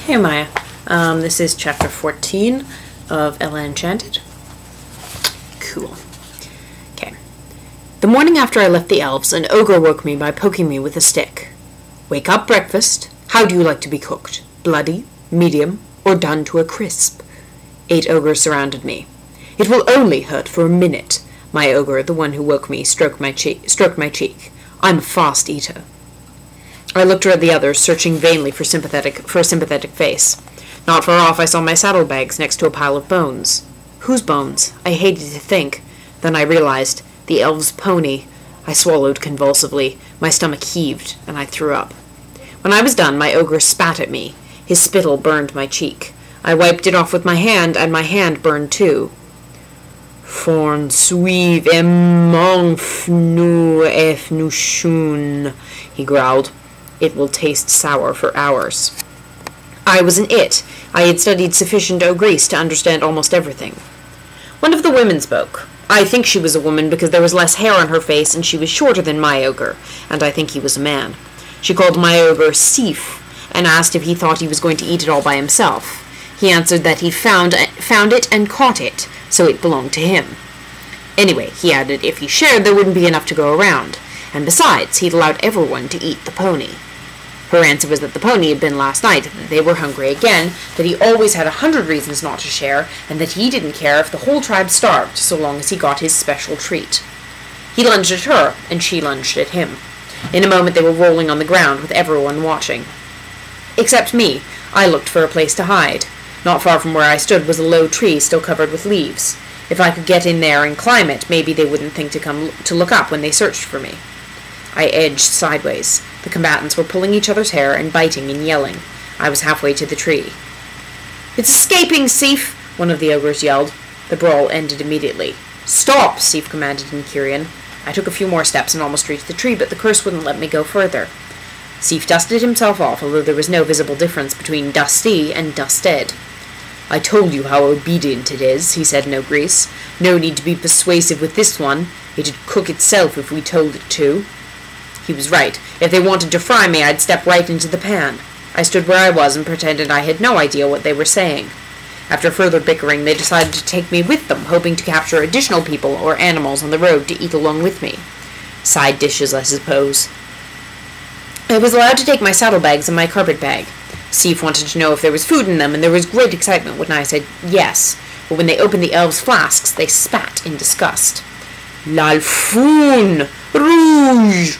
Hey Maya, this is chapter 14 of Enchanted. Cool. Okay. The morning after I left the elves, an ogre woke me by poking me with a stick. Wake up, breakfast. How do you like to be cooked? Bloody, medium, or done to a crisp? 8 ogres surrounded me. It will only hurt for a minute. My ogre, the one who woke me, stroked my cheek. I'm a fast eater. I looked at the others, searching vainly for a sympathetic face. Not far off I saw my saddlebags next to a pile of bones. Whose bones? I hated to think. Then I realized. The elf's pony. I swallowed convulsively. My stomach heaved, and I threw up. When I was done, my ogre spat at me. His spittle burned my cheek. I wiped it off with my hand, and my hand burned too. Forn suiv emongfnu efnushun, he growled. It will taste sour for hours. I was an it. I had studied sufficient ogres to understand almost everything. One of the women spoke. I think she was a woman because there was less hair on her face and she was shorter than my ogre, and I think he was a man. She called my ogre Sif and asked if he thought he was going to eat it all by himself. He answered that he found it and caught it, so it belonged to him. Anyway, he added, if he shared, there wouldn't be enough to go around, and besides, he'd allowed everyone to eat the pony. Her answer was that the pony had been last night, that they were hungry again, that he always had 100 reasons not to share, and that he didn't care if the whole tribe starved, so long as he got his special treat. He lunged at her, and she lunged at him. In a moment they were rolling on the ground, with everyone watching. Except me. I looked for a place to hide. Not far from where I stood was a low tree still covered with leaves. If I could get in there and climb it, maybe they wouldn't think to look up when they searched for me. I edged sideways. The combatants were pulling each other's hair and biting and yelling. I was halfway to the tree. It's escaping, Sif! One of the ogres yelled. The brawl ended immediately. Stop! Sif commanded in Kyrian. I took a few more steps and almost reached the tree, but the curse wouldn't let me go further. Sif dusted himself off, although there was no visible difference between dusty and dusted. I told you how obedient it is, he said in Ogrice. No need to be persuasive with this one. It'd cook itself if we told it to. He was right. If they wanted to fry me, I'd step right into the pan. I stood where I was and pretended I had no idea what they were saying. After further bickering, they decided to take me with them, hoping to capture additional people or animals on the road to eat along with me. Side dishes, I suppose. I was allowed to take my saddlebags and my carpet bag. Sif wanted to know if there was food in them, and there was great excitement when I said yes. But when they opened the elves' flasks, they spat in disgust. Lalfoon! Rouge!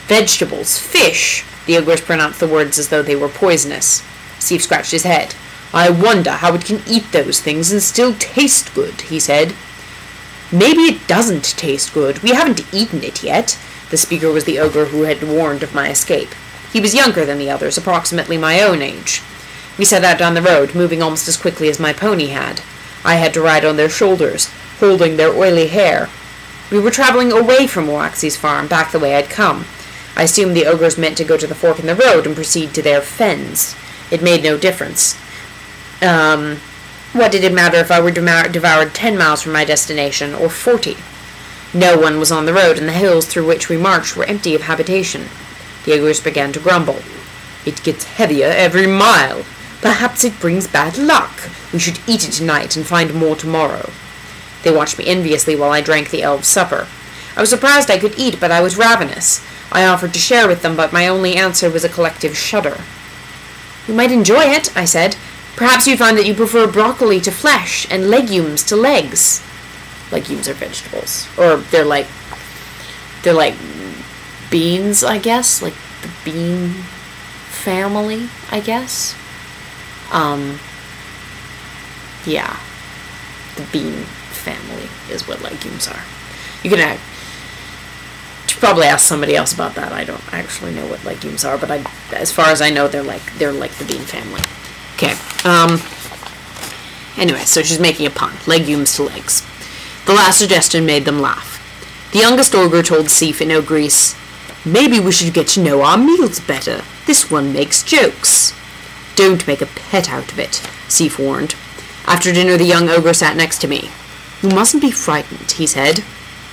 Vegetables, fish. The ogres pronounced the words as though they were poisonous. Sif scratched his head. I wonder how it can eat those things and still taste good, he said. Maybe it doesn't taste good. We haven't eaten it yet. The speaker was the ogre who had warned of my escape. He was younger than the others, approximately my own age. We set out down the road, moving almost as quickly as my pony had. I had to ride on their shoulders, holding their oily hair. We were traveling away from Waxi's farm, back the way I'd come. I assumed the ogres meant to go to the fork in the road and proceed to their fens. It made no difference. What did it matter if I were devoured 10 miles from my destination, or 40? No one was on the road, and the hills through which we marched were empty of habitation. The ogres began to grumble. It gets heavier every mile. Perhaps it brings bad luck. We should eat it tonight and find more tomorrow. They watched me enviously while I drank the elves' supper. I was surprised I could eat, but I was ravenous. I offered to share with them, but my only answer was a collective shudder. You might enjoy it, I said. Perhaps you find that you prefer broccoli to flesh and legumes to legs. Legumes are vegetables. Or they're like beans, I guess. Like the bean family, I guess. Yeah. The bean family is what legumes are. You can probably ask somebody else about that. I don't actually know what legumes are, but as far as I know, they're like the bean family. Okay. Anyway, so she's making a pun. Legumes to legs. The last suggestion made them laugh. The youngest ogre told Sif in Ogrice, maybe we should get to know our meals better. This one makes jokes. Don't make a pet out of it, Sif warned. After dinner, the young ogre sat next to me. You mustn't be frightened, he said.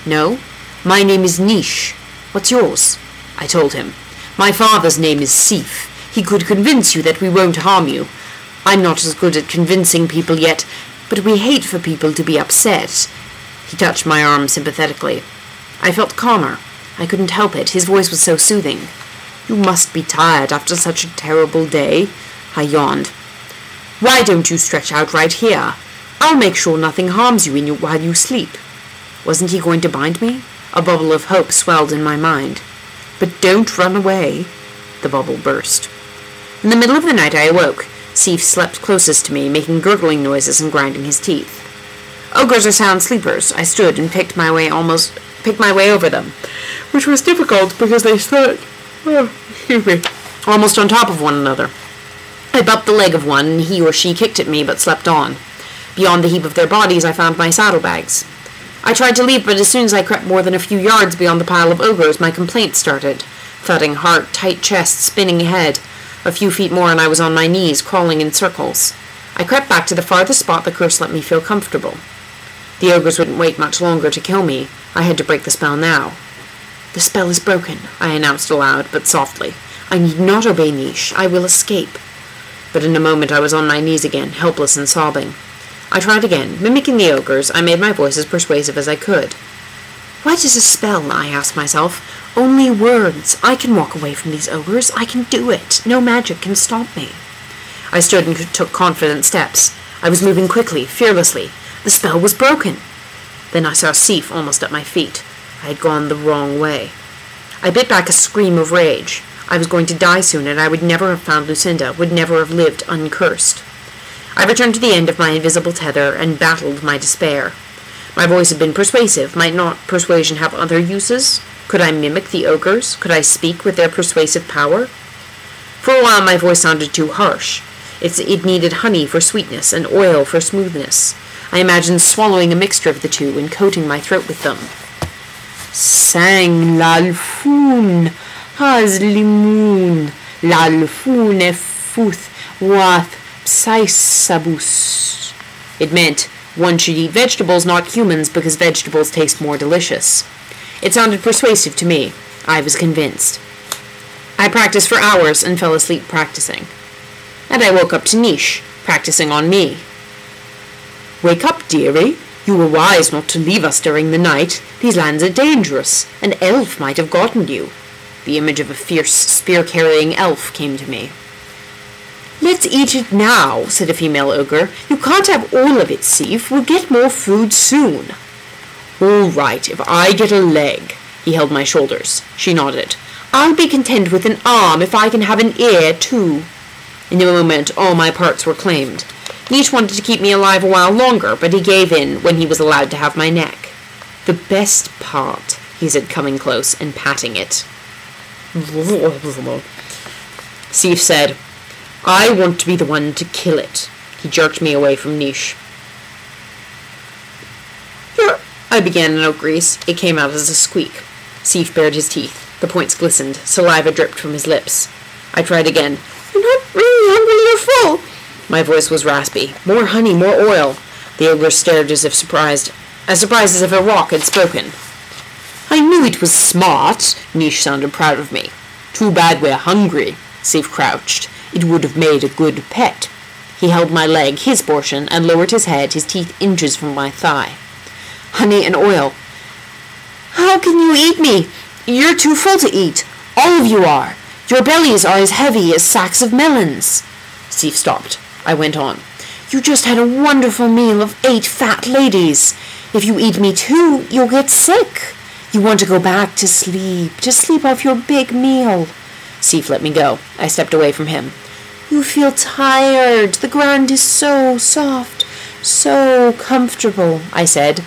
No? My name is Niche. What's yours? I told him. My father's name is Sif. He could convince you that we won't harm you. I'm not as good at convincing people yet, but we hate for people to be upset." He touched my arm sympathetically. I felt calmer. I couldn't help it. His voice was so soothing. "You must be tired after such a terrible day." I yawned. "Why don't you stretch out right here? I'll make sure nothing harms you while you sleep." Wasn't he going to bind me? A bubble of hope swelled in my mind. "But don't run away." The bubble burst. In the middle of the night I awoke. Sif slept closest to me, making gurgling noises and grinding his teeth. Ogres are sound sleepers. I stood and picked my way over them, which was difficult because they slept almost on top of one another. I bumped the leg of one, and he or she kicked at me but slept on. Beyond the heap of their bodies I found my saddlebags. I tried to leap, but as soon as I crept more than a few yards beyond the pile of ogres, my complaints started. Thudding heart, tight chest, spinning head. A few feet more and I was on my knees, crawling in circles. I crept back to the farthest spot the curse let me feel comfortable. The ogres wouldn't wait much longer to kill me. I had to break the spell now. "The spell is broken," I announced aloud, but softly. "I need not obey Niche. I will escape." But in a moment I was on my knees again, helpless and sobbing. I tried again. Mimicking the ogres, I made my voice as persuasive as I could. "What is a spell?" I asked myself. "Only words. I can walk away from these ogres. I can do it. No magic can stop me." I stood and took confident steps. I was moving quickly, fearlessly. The spell was broken. Then I saw Sif almost at my feet. I had gone the wrong way. I bit back a scream of rage. I was going to die soon, and I would never have found Lucinda, would never have lived uncursed. I returned to the end of my invisible tether and battled my despair. My voice had been persuasive. Might not persuasion have other uses? Could I mimic the ogres? Could I speak with their persuasive power? For a while my voice sounded too harsh. It needed honey for sweetness and oil for smoothness. I imagined swallowing a mixture of the two and coating my throat with them. "Sang lalfoon, hazlimoon, lalfoon efuth wath psaisabus." It meant one should eat vegetables, not humans, because vegetables taste more delicious. It sounded persuasive to me. I was convinced. I practiced for hours and fell asleep practicing. And I woke up to Niche, practicing on me. "Wake up, dearie. You were wise not to leave us during the night. These lands are dangerous. An elf might have gotten you." The image of a fierce, spear-carrying elf came to me. "Let's eat it now," said a female ogre. "You can't have all of it, Sif. We'll get more food soon." "All right, if I get a leg." He held my shoulders. She nodded. "I'll be content with an arm if I can have an ear, too." In a moment, all my parts were claimed. Niche wanted to keep me alive a while longer, but he gave in when he was allowed to have my neck. "The best part," he said, coming close and patting it. Sif said, "I want to be the one to kill it." He jerked me away from Niche. I began in oak grease. It came out as a squeak. Sif bared his teeth. The points glistened. Saliva dripped from his lips. I tried again. "You're not really hungry, you're full." My voice was raspy. "More honey, more oil." The ogre stared as surprised as if a rock had spoken. "I knew it was smart." Niche sounded proud of me. "Too bad we're hungry." Sif crouched. "It would have made a good pet." He held my leg, his portion, and lowered his head, his teeth inches from my thigh. "Honey and oil." "How can you eat me? You're too full to eat. All of you are. Your bellies are as heavy as sacks of melons." Sif stopped. I went on. "You just had a wonderful meal of 8 fat ladies. If you eat me too, you'll get sick. You want to go back to sleep off your big meal." Sif let me go. I stepped away from him. "You feel tired. The ground is so soft, so comfortable," I said.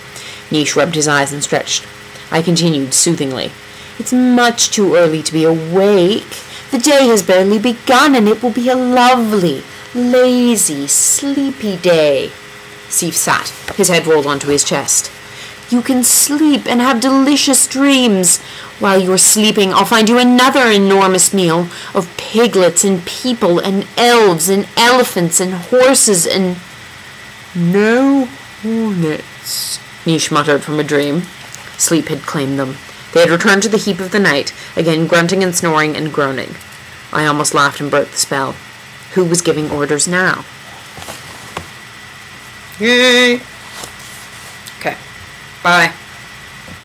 Niche rubbed his eyes and stretched. I continued soothingly. "It's much too early to be awake. The day has barely begun, and it will be a lovely, lazy, sleepy day." Sif sat. His head rolled onto his chest. "You can sleep and have delicious dreams. While you're sleeping, I'll find you another enormous meal of piglets and people and elves and elephants and horses and—" "No hornets," Niche muttered from a dream. Sleep had claimed them. They had returned to the heap of the night, again grunting and snoring and groaning. I almost laughed and broke the spell. Who was giving orders now? Yay! Okay. Bye.